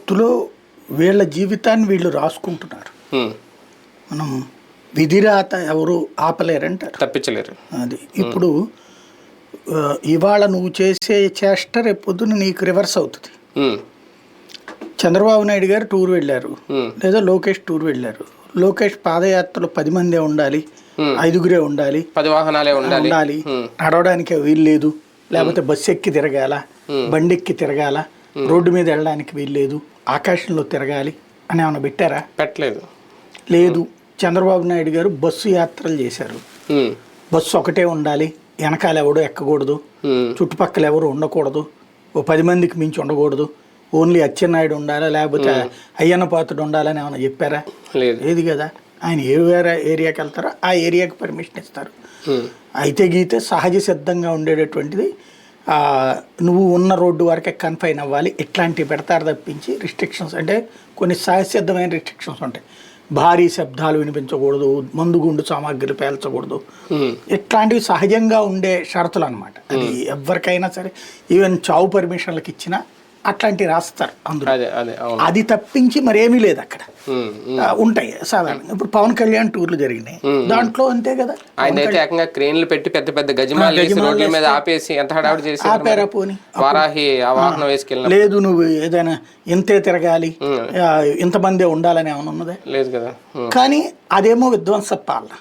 ఇందులో వీళ్ళ జీవితాన్ని వీళ్ళు రాసుకుంటున్నారు. ఉమ్. మనం విధిరాత ఎవరు ఆపలేరంటారు, తప్పించలేరు. అది ఇప్పుడు ఇవాళ నువ్వు చేసే చేష్ట రేపు పొద్దున నీకు రివర్స్ అవుతుంది. ఉమ్. చంద్రబాబు నాయుడు గారు టూర్ వెళ్ళారు, ఉమ్. లేదా లోకేష్ టూర్ వెళ్ళారు. లోకేష్ పాదయాత్రలో 10 మందే ఉండాలి, 5గురే ఉండాలి, 10 వాహనాలే ఉండాలి, నడవడానికి వీలు లేదు, లేకపోతే బస్సు ఎక్కి తిరగాల, బండి ఎక్కి తిరగాల, రోడ్డు మీద వెళ్ళడానికి వీలు లేదు, ఆకాశంలో తిరగాలి అని ఏమైనా పెట్టారా? పెట్టలేదు. లేదు. చంద్రబాబు నాయుడు గారు బస్సు యాత్రలు చేశారు. ఉమ్. బస్సు ఒకటే ఉండాలి, వెనకాల ఎవడో ఎక్కకూడదు, ఉమ్. చుట్టుపక్కల ఎవరు ఉండకూడదు, ఓ 10 మందికి మించి ఉండకూడదు, ఓన్లీ అచ్చెన్నాయుడు ఉండాలా, లేకపోతే అయ్యన్న పాత్రుడు ఉండాలని ఏమైనా చెప్పారా? లేదు. లేదు కదా. ఆయన ఏ ఏరియాకి వెళ్తారో ఆ ఏరియాకి పర్మిషన్ ఇస్తారు. ఉమ్. అయితే గీతే సహజ సిద్ధంగా ఉండేటటువంటిది నువ్వు ఉన్న రోడ్డు వరకే కన్ఫైన్ అవ్వాలి, ఇట్లాంటివి పెడతారు తప్పించి రిస్ట్రిక్షన్స్ అంటే కొన్ని సహజసిద్ధమైన రిస్ట్రిక్షన్స్ ఉంటాయి. భారీ శబ్దాలు వినిపించకూడదు, మందుగుండు సామాగ్రి పేల్చకూడదు, ఇట్లాంటివి సహజంగా ఉండే షరతులు అనమాట. అది ఎవరికైనా సరే, ఈవెన్ చావు పర్మిషన్లకు ఇచ్చినా అట్లాంటివి రాస్తారు అందులో. అది తప్పించి మరేమీ లేదు అక్కడ. ఉంటాయి సాధారణంగా. ఇప్పుడు పవన్ కళ్యాణ్ టూర్లు జరిగినాయి, దాంట్లో అంతే కదా. ఆయన అయితే ఏకంగా క్రేన్లు పెట్టి పెద్ద పెద్ద గజమాలు రోడ్ల మీద ఆపేసి ఎంత హడావుడి చేసి ఆపారా? పోని వారాహి ఆ వాహనం వేసుకెళ్ళిన లేదు. నువ్వు ఏదైనా ఇంతే తిరగాలి, ఇంతమందే ఉండాలని ఏమైనా ఉన్నదే? లేదు కదా. కానీ అదేమో విధ్వంస పాలన.